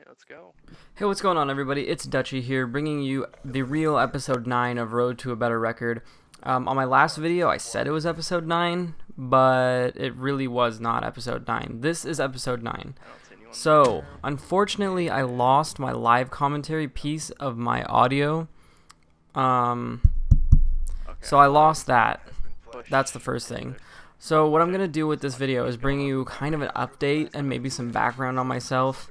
Alright, let's go. Hey, what's going on, everybody? It's Dutchy here, bringing you the real episode 9 of Road to a Better Record. On my last video, I said it was episode 9, but it really was not episode 9. This is episode 9. So, unfortunately, I lost my live commentary piece of my audio. So I lost that. That's the first thing. So what I'm going to do with this video is bring you kind of an update and maybe some background on myself.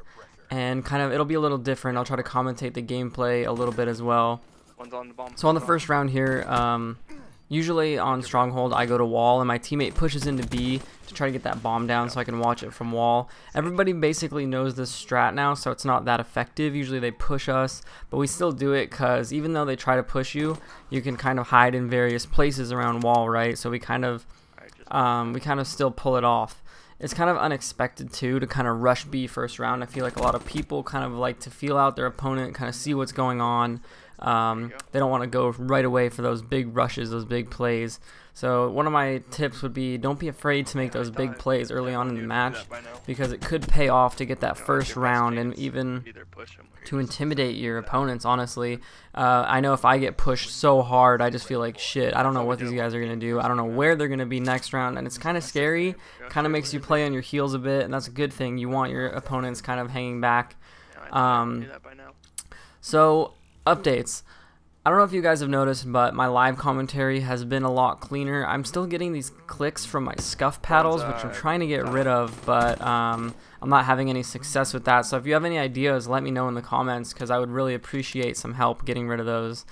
And kind of, it'll be a little different. I'll try to commentate the gameplay a little bit as well. So on the first round here, usually on Stronghold, I go to wall and my teammate pushes into B to try to get that bomb down so I can watch it from wall. Everybody basically knows this strat now, so it's not that effective. Usually they push us, but we still do it because even though they try to push you, you can kind of hide in various places around wall, right? So we kind of still pull it off. It's kind of unexpected too to kind of rush B first round. I feel like a lot of people kind of like to feel out their opponent, kind of see what's going on. They don't want to go right away for those big rushes, those big plays. So one of my tips would be don't be afraid to make those big plays early on in the match, because it could pay off to get that first round and even to intimidate your opponents, honestly. I know if I get pushed so hard, I just feel like shit. I don't know what these guys are going to do. I don't know where they're going to be next round, and it's kind of scary. Kind of makes you play on your heels a bit, and that's a good thing. You want your opponents kind of hanging back. So, updates. I don't know if you guys have noticed, but my live commentary has been a lot cleaner. I'm still getting these clicks from my scuff paddles, which I'm trying to get rid of, but I'm not having any success with that. So if you have any ideas, let me know in the comments, because I would really appreciate some help getting rid of those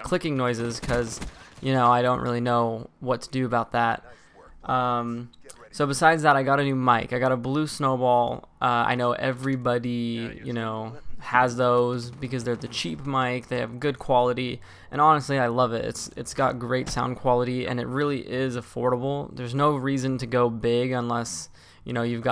clicking noises, because, you know, I don't really know what to do about that. So besides that, I got a new mic. I got a blue snowball. I know everybody, you know, has those because they're the cheap mic. They have good quality, and honestly, I love it. It's got great sound quality, and it really is affordable. There's no reason to go big unless, you know, you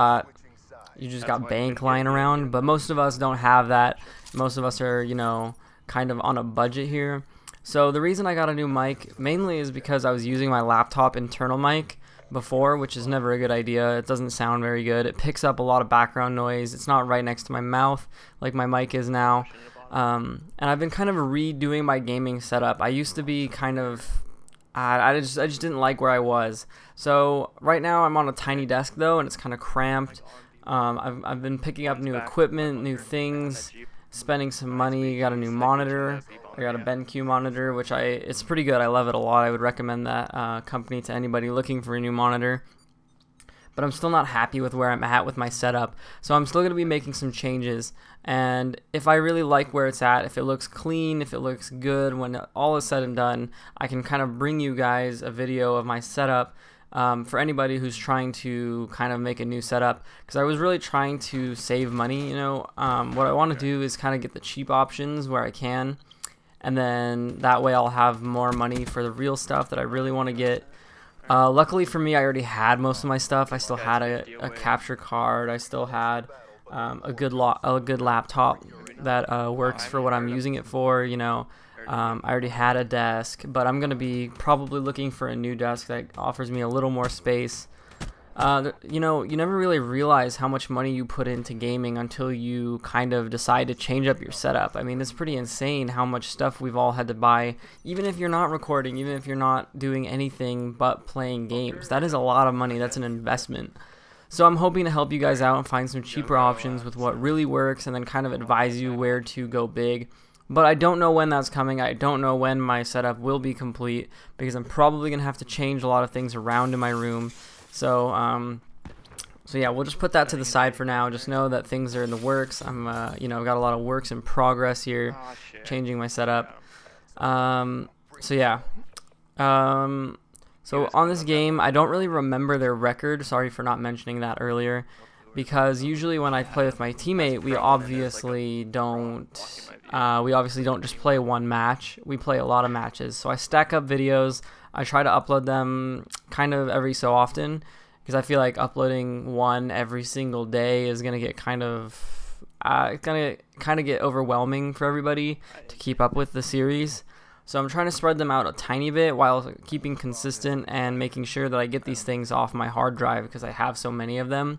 just got bank lying around, but most of us don't have that. Most of us are, you know, kind of on a budget here. So the reason I got a new mic mainly is because I was using my laptop internal mic before, which is never a good idea. It doesn't sound very good. It picks up a lot of background noise. It's not right next to my mouth like my mic is now. And I've been kind of redoing my gaming setup. I used to be kind of I just didn't like where I was. So right now I'm on a tiny desk though, and it's kind of cramped. I've been picking up new equipment, new things, spending some money. Got a new monitor. I got a BenQ monitor, which it's pretty good. I love it a lot. I would recommend that company to anybody looking for a new monitor. But I'm still not happy with where I'm at with my setup. So I'm still going to be making some changes. And if I really like where it's at, if it looks clean, if it looks good, when all is said and done, I can kind of bring you guys a video of my setup for anybody who's trying to kind of make a new setup. Because I was really trying to save money, you know. What I want to do is kind of get the cheap options where I can. And then that way I'll have more money for the real stuff that I really want to get. Luckily for me, I already had most of my stuff. I still had a capture card. I still had a good laptop that works for what I'm using it for. You know, I already had a desk, but I'm gonna be probably looking for a new desk that offers me a little more space. You know, you never really realize how much money you put into gaming until you kind of decide to change up your setup. I mean, it's pretty insane how much stuff we've all had to buy, even if you're not recording, even if you're not doing anything but playing games. That is a lot of money. That's an investment. So I'm hoping to help you guys out and find some cheaper options with what really works, and then kind of advise you where to go big. But I don't know when that's coming. I don't know when my setup will be complete, because I'm probably going to have to change a lot of things around in my room. So yeah, we'll just put that to the side for now. Just know that things are in the works. You know, I've got a lot of works in progress here, changing my setup. So yeah. So on this game, I don't really remember their record. Sorry for not mentioning that earlier, because usually when I play with my teammate, we obviously don't just play one match. We play a lot of matches. So I stack up videos. I try to upload them kind of every so often, because I feel like uploading one every single day is gonna get kind of get overwhelming for everybody to keep up with the series. So I'm trying to spread them out a tiny bit while keeping consistent and making sure that I get these things off my hard drive, because I have so many of them.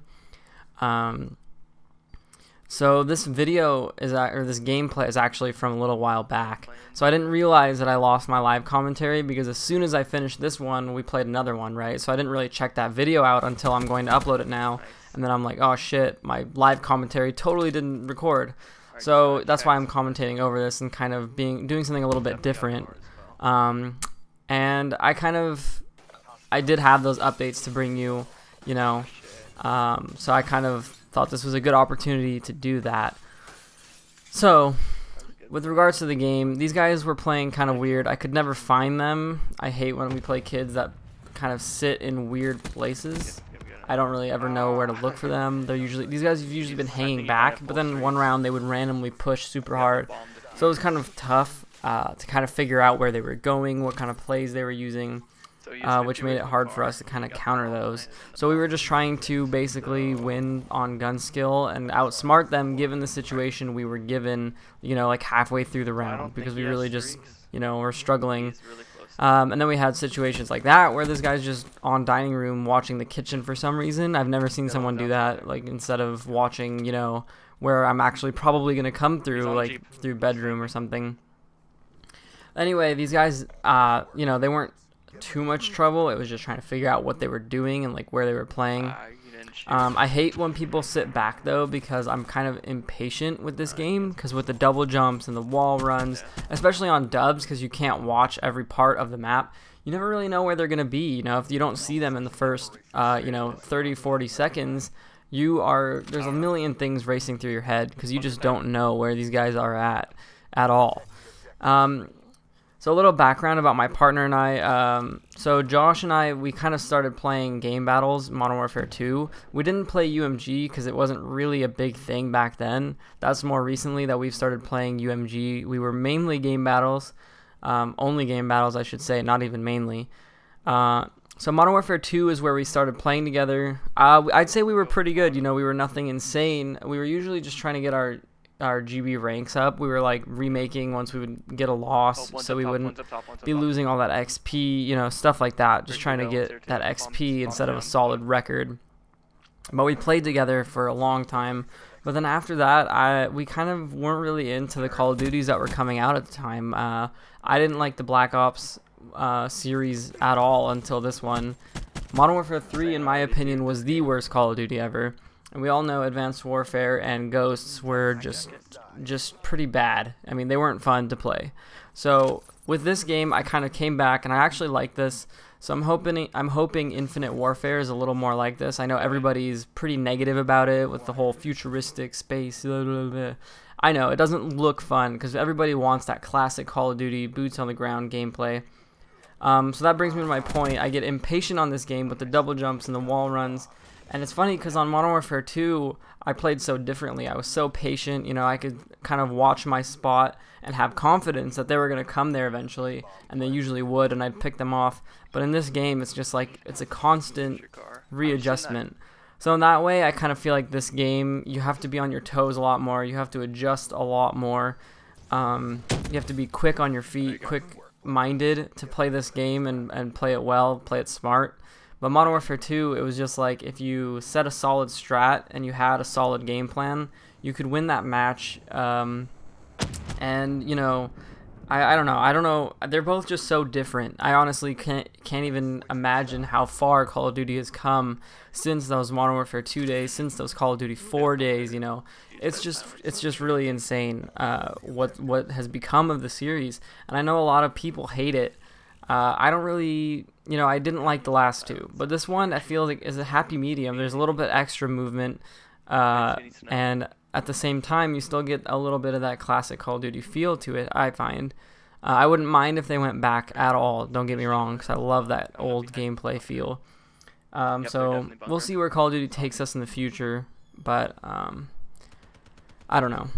So this video is, or this gameplay is actually from a little while back. So I didn't realize that I lost my live commentary because as soon as I finished this one, we played another one, right? So I didn't really check that video out until I'm going to upload it now. And then I'm like, oh shit, my live commentary totally didn't record. So that's why I'm commentating over this and kind of doing something a little bit different. And I did have those updates to bring you, you know. So I kind of thought this was a good opportunity to do that. So with regards to the game, these guys were playing kind of weird. I could never find them. I hate when we play kids that kind of sit in weird places. I don't really ever know where to look for them. These guys have usually been hanging back, but then one round they would randomly push super hard. So it was kind of tough to kind of figure out where they were going, what kind of plays they were using. Which made it hard for us to kind of counter those. So we were just trying to basically win on gun skill and outsmart them given the situation we were given, you know, like halfway through the round, because we really just, you know, were struggling. And then we had situations like that where this guy's just on dining room watching the kitchen for some reason. I've never seen someone do that, like instead of watching, you know, where I'm actually probably going to come through, like through bedroom or something. Anyway, these guys, you know, they weren't too much trouble. It was just trying to figure out what they were doing and like where they were playing. I hate when people sit back though, because I'm kind of impatient with this game, because with the double jumps and the wall runs, especially on dubs, because you can't watch every part of the map, you never really know where they're gonna be. You know, if you don't see them in the first you know, 30-40 seconds, there's a million things racing through your head because you just don't know where these guys are at all. So a little background about my partner and I. So Josh and I, we kind of started playing game battles, Modern Warfare 2. We didn't play UMG because it wasn't really a big thing back then. That's more recently that we've started playing UMG. We were mainly game battles, only game battles I should say, not even mainly. So Modern Warfare 2 is where we started playing together. I'd say we were pretty good. You know, we were nothing insane. We were usually just trying to get our GB ranks up. We were like remaking once we would get a loss, so we wouldn't be losing all that XP, you know, stuff like that, just trying to get that XP instead of a solid record. But we played together for a long time, but then after that we kind of weren't really into the Call of Duties that were coming out at the time. I didn't like the Black Ops series at all until this one. Modern Warfare 3 in my opinion was the worst Call of Duty ever. And we all know Advanced Warfare and Ghosts were just pretty bad. I mean, they weren't fun to play. So with this game, I kind of came back, and I actually like this. So I'm hoping Infinite Warfare is a little more like this. I know everybody's pretty negative about it with the whole futuristic space. Blah, blah, blah. I know it doesn't look fun because everybody wants that classic Call of Duty boots on the ground gameplay. So that brings me to my point. I get impatient on this game with the double jumps and the wall runs. And it's funny because on Modern Warfare 2, I played so differently. I was so patient, you know, I could kind of watch my spot and have confidence that they were going to come there eventually, and they usually would, and I'd pick them off. But in this game, it's just like, it's a constant readjustment. So in that way, I kind of feel like this game, you have to be on your toes a lot more. You have to adjust a lot more. You have to be quick on your feet, quick-minded to play this game and play it well, play it smart. But Modern Warfare 2, it was just like if you set a solid strat and you had a solid game plan, you could win that match. And, you know, I don't know. They're both just so different. I honestly can't even imagine how far Call of Duty has come since those Modern Warfare 2 days, since those Call of Duty 4 days, you know. It's just really insane what has become of the series. And I know a lot of people hate it. I don't really, you know, I didn't like the last two, but this one I feel like is a happy medium. There's a little bit extra movement, and at the same time you still get a little bit of that classic Call of Duty feel to it, I find. I wouldn't mind if they went back at all, don't get me wrong, because I love that old gameplay feel. So we'll see where Call of Duty takes us in the future, but I don't know.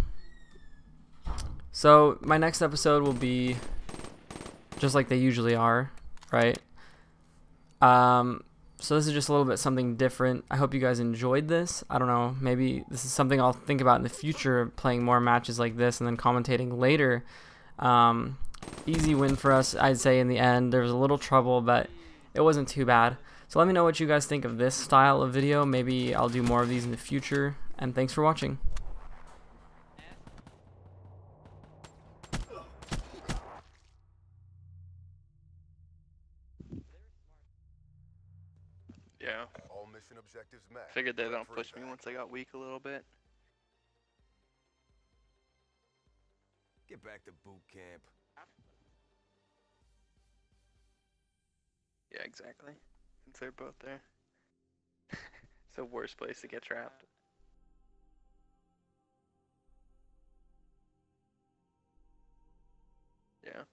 So my next episode will be just like they usually are, right? So this is just a little bit something different. I hope you guys enjoyed this. I don't know, maybe this is something I'll think about in the future, playing more matches like this and then commentating later. Easy win for us, I'd say, in the end. There was a little trouble, but it wasn't too bad. So let me know what you guys think of this style of video. Maybe I'll do more of these in the future, and thanks for watching. Yeah. All mission objectives met. Figured they Prep don't for push me evac. once I got weak a little bit. Get back to boot camp. Yeah, exactly. Since they're both there. It's the worst place to get trapped. Yeah.